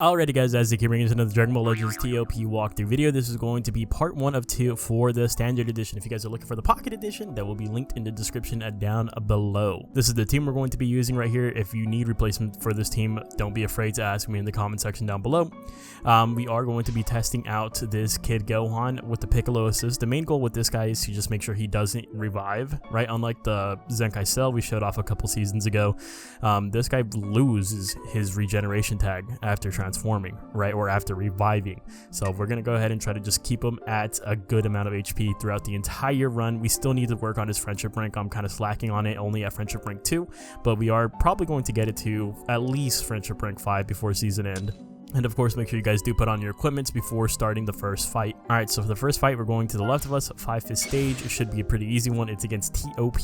Alrighty guys, as they keep bringing us another Dragon Ball Legends TOP walkthrough video, this is going to be part 1 of 2 for the standard edition. If you guys are looking for the pocket edition, that will be linked in the description down below. This is the team we're going to be using right here. If you need replacement for this team, don't be afraid to ask me in the comment section down below. We are going to be testing out this Kid Gohan with the Piccolo assist. The main goal with this guy is to just make sure he doesn't revive, right? Unlike the Zenkai Cell we showed off a couple seasons ago, this guy loses his regeneration tag after transforming, right, or after reviving. So we're gonna go ahead and try to just keep him at a good amount of HP throughout the entire run. We still need to work on his friendship rank. I'm kind of slacking on it, only at friendship rank 2, but we are probably going to get it to at least friendship rank 5 before season end. And of course, make sure you guys do put on your equipments before starting the first fight. Alright, so for the first fight, we're going to the left of us, 5th stage. It should be a pretty easy one. It's against TOP.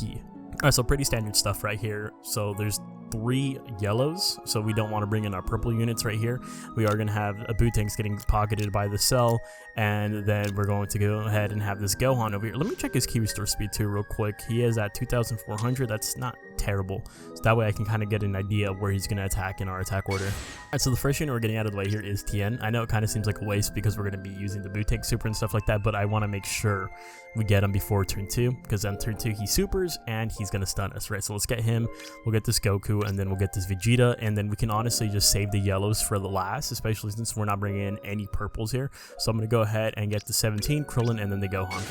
Alright, so pretty standard stuff right here. So there's 3 yellows, so we don't want to bring in our purple units right here. We are going to have a Buu getting pocketed by the cell, and then we're going to go ahead and have this Gohan over here. Let me check his key restore speed too real quick. He is at 2,400. That's not terrible, so that way I can kind of get an idea of where he's going to attack in our attack order. Alright, so the first unit we're getting out of the way here is Tien. I know it kind of seems like a waste because we're going to be using the Buu super and stuff like that, but I want to make sure we get him before turn 2, because on turn 2 he supers and he's going to stun us, right? So let's get him, we'll get this Goku, and then we'll get this Vegeta, and then we can honestly just save the yellows for the last, especially since we're not bringing in any purples here. So I'm going to go ahead and get the 17, Krillin, and then the Gohan.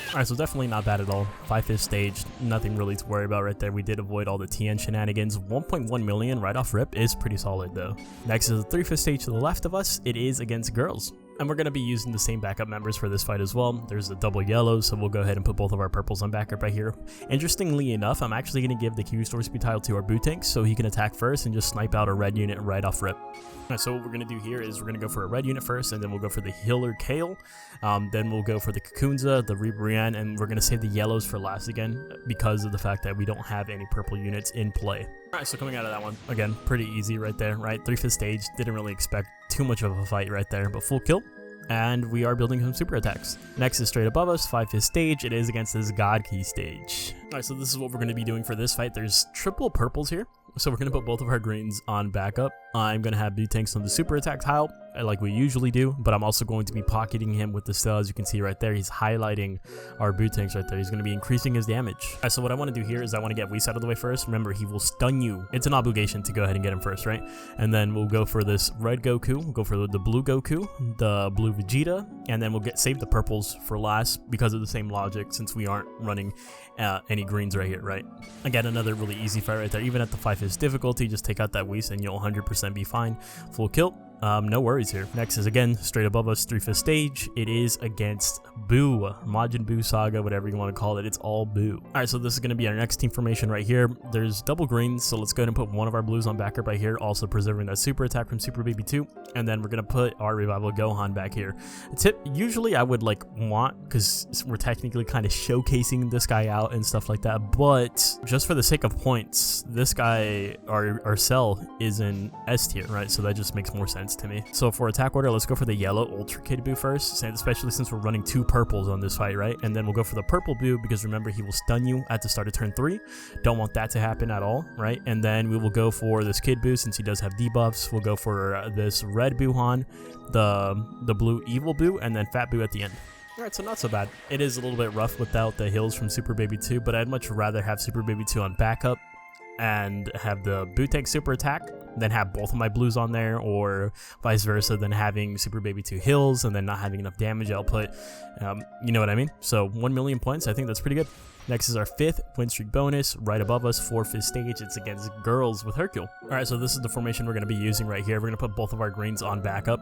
Alright, so definitely not bad at all. 5th stage, nothing really to worry about right there. We did avoid all the Tien shenanigans. 1.1 million right off rip is pretty solid though. Next is the 3th stage to the left of us. It is against girls. And we're going to be using the same backup members for this fight as well. There's the double yellows, so we'll go ahead and put both of our purples on backup right here. Interestingly enough, I'm actually going to give the Q restore speed tile to our Buu so he can attack first and just snipe out a red unit right off rip. Alright, so what we're going to do here is we're going to go for a red unit first, and then we'll go for the healer Kale. Then we'll go for the Kakunza, the Ribrian, and we're going to save the yellows for last again because of the fact that we don't have any purple units in play. Alright, so coming out of that one, again, pretty easy right there, right? 3th stage, didn't really expect too much of a fight right there, but full kill. And we are building some super attacks. Next is straight above us, 5th stage. It is against this God Key stage. Alright, so this is what we're going to be doing for this fight. There's triple purples here, so we're going to put both of our greens on backup. I'm going to have Buu on the super attack tile, like we usually do, but I'm also going to be pocketing him with the cell. As you can see right there, he's highlighting our Buu right there. He's going to be increasing his damage. Alright, so what I want to do here is I want to get Whis out of the way first. Remember, he will stun you. It's an obligation to go ahead and get him first, right? And then we'll go for this red Goku, we'll go for the blue Goku, the blue Vegeta, and then we'll save the purples for last because of the same logic, since we aren't running any greens right here, right? Again, another really easy fight right there. Even at the 5th difficulty, just take out that Whis and you'll 100% be fine. Full kill. No worries here. Next is again straight above us, 3th stage. It is against Buu, Majin Buu saga, whatever you want to call it. It's all Buu. Alright, so this is going to be our next team formation right here. There's double greens, so let's go ahead and put one of our blues on backup right here, also preserving that super attack from Super Baby 2. And then we're going to put our revival Gohan back here. Usually I would want, because we're technically kind of showcasing this guy out and stuff like that, but just for the sake of points, this guy, our cell, is in S tier, right? So that just makes more sense to me. So for attack order, let's go for the yellow Ultra Kid Buu first, especially since we're running 2 purples on this fight, right? And then we'll go for the purple Buu because remember, he will stun you at the start of turn 3. Don't want that to happen at all, right? And then we will go for this Kid Buu since he does have debuffs. We'll go for this red Buuhan, the blue evil Buu, and then fat Buu at the end. Alright, so not so bad. It is a little bit rough without the hills from Super Baby 2, but I'd much rather have Super Baby 2 on backup and have the Buu super attack than have both of my blues on there, or vice versa, than having Super Baby 2 hills and then not having enough damage output. You know what I mean? So 1 million points, I think that's pretty good. Next is our 5th win streak bonus. Right above us, 4th stage, it's against girls with Hercule. Alright, so this is the formation we're going to be using right here. We're going to put both of our greens on backup,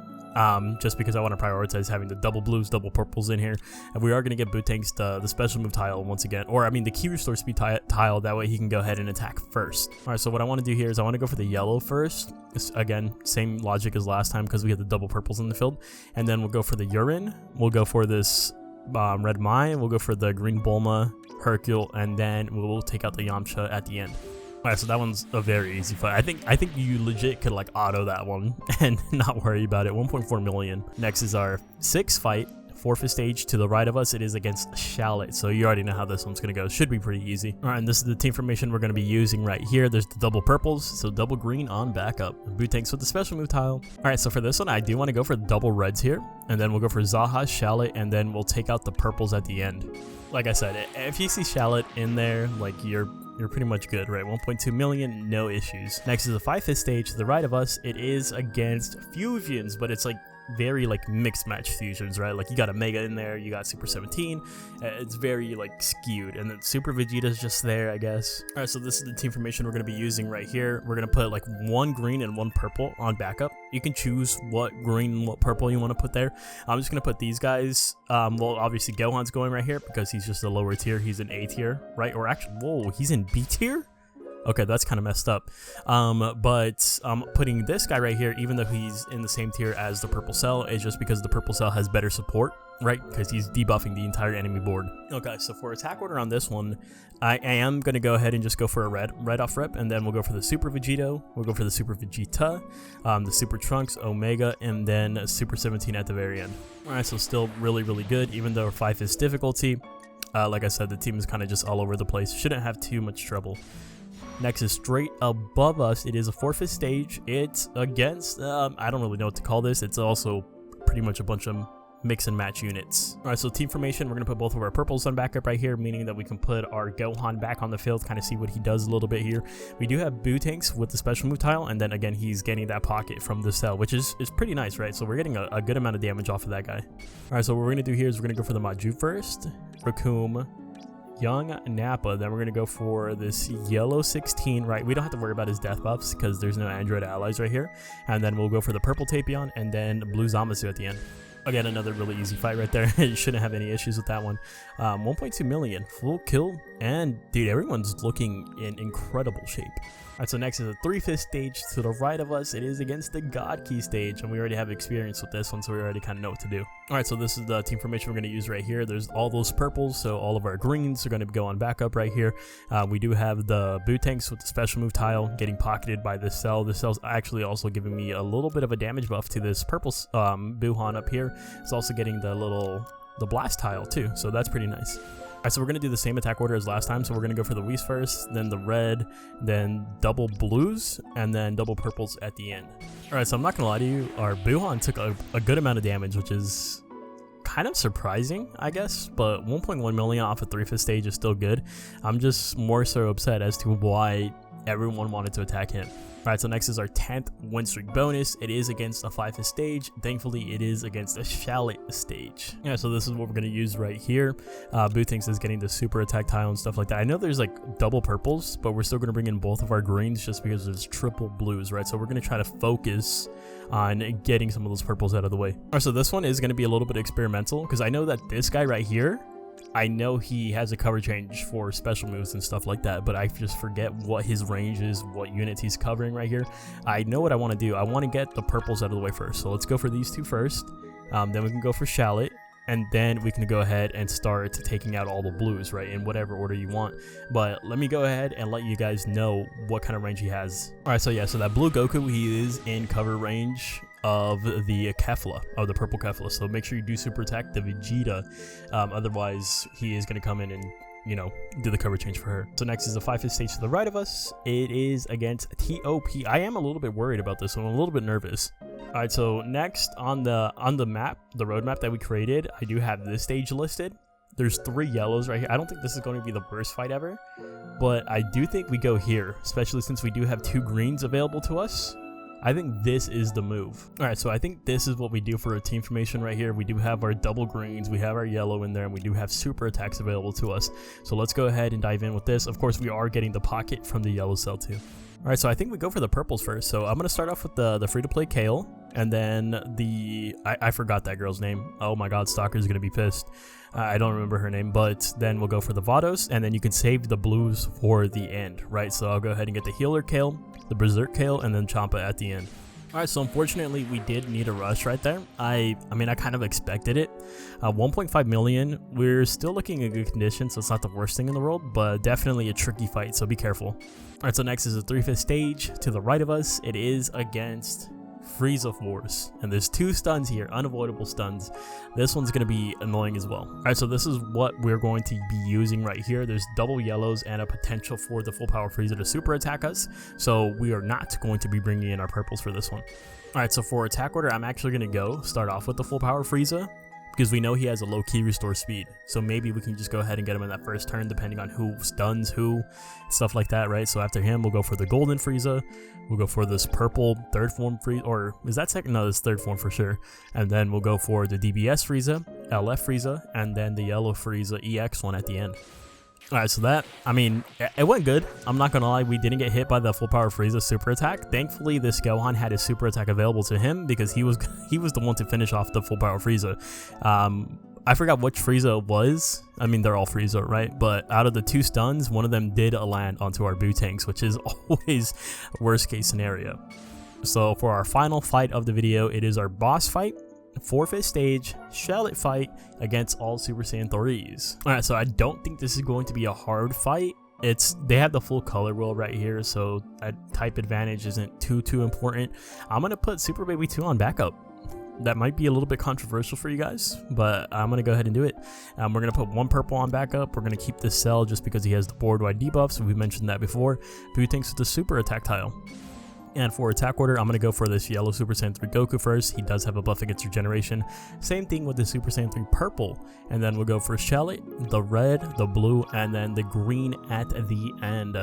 just because I want to prioritize having the double blues, double purples in here. And we are going to get Bootank's the special move tile once again, or I mean the key restore speed tile, that way he can go ahead and attack first. Alright, so what I want to do here is I want to go for the yellow first. Again, same logic as last time because we had the double purples in the field. And then we'll go for the urine, we'll go for this red mine, we'll go for the green Bulma, Hercule, and then we'll take out the Yamcha at the end. Alright, so that one's a very easy fight. I think you legit could like auto that one and not worry about it. 1.4 million. Next is our 6th fight, 4th stage. To the right of us, it is against Shallot. So you already know how this one's gonna go. Should be pretty easy. Alright, and this is the team formation we're gonna be using right here. There's the double purples, so double green on backup. Bootank's with the special move tile. Alright, so for this one, I do want to go for the double reds here, and then we'll go for Zaha, Shallot, and then we'll take out the purples at the end. Like I said, if you see Shallot in there, like you're pretty much good, right? 1.2 million, no issues. Next is the 5th stage. To the right of us, it is against fusions, but it's like very like mixed match fusions, right? Like you got a Mega in there, you got Super 17. It's very like skewed, and then Super Vegeta's just there, I guess. All right, so this is the team formation we're going to be using right here. We're going to put like 1 green and 1 purple on backup. You can choose what green and what purple you want to put there. I'm just going to put these guys. Well, obviously Gohan's going right here because he's just a lower tier. He's in A tier, right? Or actually, whoa, he's in B tier? Okay, that's kind of messed up. But putting this guy right here, even though he's in the same tier as the purple cell, is just because the purple cell has better support, right? Because he's debuffing the entire enemy board. Okay, so for attack order on this one, I am going to go ahead and just go for a red off rip, and then we'll go for the Super Vegito, we'll go for the Super Vegeta, the Super Trunks, Omega, and then Super 17 at the very end. Alright, so still really, really good, even though 5 is difficulty. Like I said, the team is kind of just all over the place. Shouldn't have too much trouble. Next is straight above us. It is a 4th stage. It's against, I don't really know what to call this. It's also pretty much a bunch of mix and match units. Alright, so team formation, we're going to put both of our purples on backup right here, meaning that we can put our Gohan back on the field, kind of see what he does a little bit here. We do have Bootank's with the special move tile, and then again, he's getting that pocket from the cell, which is pretty nice, right? So we're getting a good amount of damage off of that guy. Alright, so what we're going to do here is we're going to go for the Majin Buu first, Raccoon, Young Nappa, then we're going to go for this yellow 16, right? We don't have to worry about his death buffs because there's no Android allies right here. And then we'll go for the purple Tapion and then blue Zamasu at the end. Again, another really easy fight right there. You shouldn't have any issues with that one. 1.2 million, full kill, and dude, everyone's looking in incredible shape. Alright, so next is the 3/5 stage. To the right of us, it is against the God Key stage, and we already have experience with this one, so we already kind of know what to do. Alright, so this is the team formation we're going to use right here. There's all those purples, so all of our greens are going to go on backup right here. We do have the Bootanks with the special move tile getting pocketed by this cell. This cell's actually also giving me a little bit of a damage buff to this purple Buhan up here. It's also getting the blast tile too, so that's pretty nice. Alright, so we're going to do the same attack order as last time. So we're going to go for the Whis first, then the red, then double blues, and then double purples at the end. Alright, so I'm not going to lie to you, our Buhan took a good amount of damage, which is kind of surprising, I guess, but 1.1 million off a 3/5 stage is still good. I'm just more so upset as to why everyone wanted to attack him. Alright, so next is our 10th win streak bonus. It is against a 5/5 stage. Thankfully, it is against a Shallot stage. Yeah, so this is what we're going to use right here. Bootanks is getting the super attack tile and stuff like that. I know there's like double purples, but we're still going to bring in both of our greens just because there's triple blues, right? So we're going to try to focus on getting some of those purples out of the way. Alright, so this one is going to be a little bit experimental because I know that this guy right here, I know he has a cover change for special moves and stuff like that, but I just forget what his range is, what units he's covering right here. I know what I want to do. I want to get the purples out of the way first. So let's go for these two first. Then we can go for Shallot, and then we can go ahead and start taking out all the blues, right, in whatever order you want. But let me go ahead and let you guys know what kind of range he has. Alright, so yeah, so that blue Goku, he is in cover range of the Kefla, of the purple Kefla, so make sure you do super attack the Vegeta, otherwise he is going to come in and, you know, do the cover change for her. So next is the 5/5 stage to the right of us. It is against TOP. I am a little bit worried about this one. I'm a little bit nervous. Alright, so next on the map, the roadmap that we created, I do have this stage listed. There's 3 yellows right here. I don't think this is going to be the worst fight ever, but I do think we go here, especially since we do have 2 greens available to us. I think this is the move. Alright, so I think this is what we do for a team formation right here. We do have our double greens, we have our yellow in there, and we do have super attacks available to us. So let's go ahead and dive in with this. Of course, we are getting the pocket from the yellow cell too. Alright, so I think we go for the purples first. So I'm going to start off with the free-to-play Kale, and then I forgot that girl's name. Oh my god, Stalker's going to be pissed. I don't remember her name, but then we'll go for the Vados, and then you can save the blues for the end, right? So I'll go ahead and get the Healer Kale, the Berserk Kale, and then Champa at the end. Alright, so unfortunately we did need a rush right there. I mean, I kind of expected it. 1.5 million, we're still looking in good condition, so it's not the worst thing in the world, but definitely a tricky fight, so be careful. Alright, so next is a 3/5 stage. To the right of us, it is against Frieza Force, and there's 2 stuns here, unavoidable stuns. This one's going to be annoying as well. Alright, so this is what we're going to be using right here. There's double yellows and a potential for the full power Frieza to super attack us, so we are not going to be bringing in our purples for this one. Alright, so for attack order, I'm actually going to start off with the full power Frieza, because we know he has a low key restore speed, so maybe we can just go ahead and get him in that first turn depending on who stuns who, stuff like that, right? So after him, we'll go for the golden Frieza, we'll go for this purple third form Frieza, or is that second? No, it's third form for sure. And then we'll go for the DBS Frieza, LF Frieza, and then the yellow Frieza EX one at the end. Alright, so that, I mean, it went good. I'm not gonna lie, we didn't get hit by the full power Frieza super attack. Thankfully, this Gohan had his super attack available to him because he was the one to finish off the full power Frieza. I forgot which Frieza it was. I mean, they're all Frieza, right? But out of the 2 stuns, one of them did land onto our Buu tanks, which is always worst case scenario. So for our final fight of the video, it is our boss fight. 4/5 stage, Shallot fight against all Super Saiyan 3s. Alright, so I don't think this is going to be a hard fight. They have the full color wheel right here, so a type advantage isn't too important. I'm going to put Super Baby 2 on backup. That might be a little bit controversial for you guys, but I'm going to go ahead and do it. We're going to put 1 purple on backup. We're going to keep this cell just because he has the board-wide debuffs. We mentioned that before. Buu tanks with the super attack tile. And for attack order, I'm going to go for this yellow Super Saiyan 3 Goku first. He does have a buff against regeneration. Same thing with the Super Saiyan 3 purple. And then we'll go for Shallot, the red, the blue, and then the green at the end.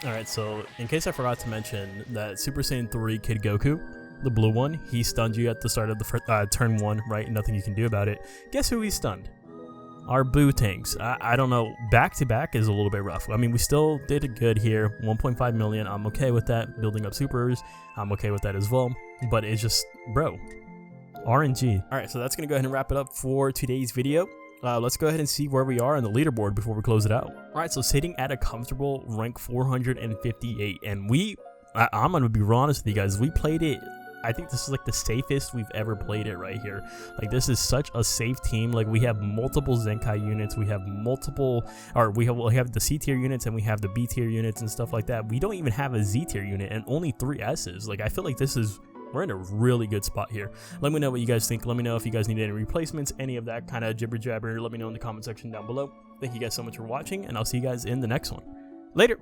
Alright, so in case I forgot to mention that Super Saiyan 3 Kid Goku, the blue one, he stunned you at the start of the turn 1, right? Nothing you can do about it. Guess who he stunned? Our Buu tanks. I don't know, back to back is a little bit rough. I mean, we still did it good here. 1.5 million, I'm okay with that. Building up supers, I'm okay with that as well. But it's just, bro, RNG. Alright, so that's going to go ahead and wrap it up for today's video. Let's go ahead and see where we are in the leaderboard before we close it out. Alright, so sitting at a comfortable rank 458. And I'm going to be honest with you guys, we played it. I think this is like the safest we've ever played it right here. Like, this is such a safe team. Like, we have multiple Zenkai units, we have we have the C tier units and we have the B tier units and stuff like that. We don't even have a Z tier unit and only 3 S's. Like, I feel like we're in a really good spot here. Let me know what you guys think. Let me know if you guys need any replacements, any of that kind of jibber jabber. Let me know in the comment section down below. Thank you guys so much for watching, and I'll see you guys in the next one. Later.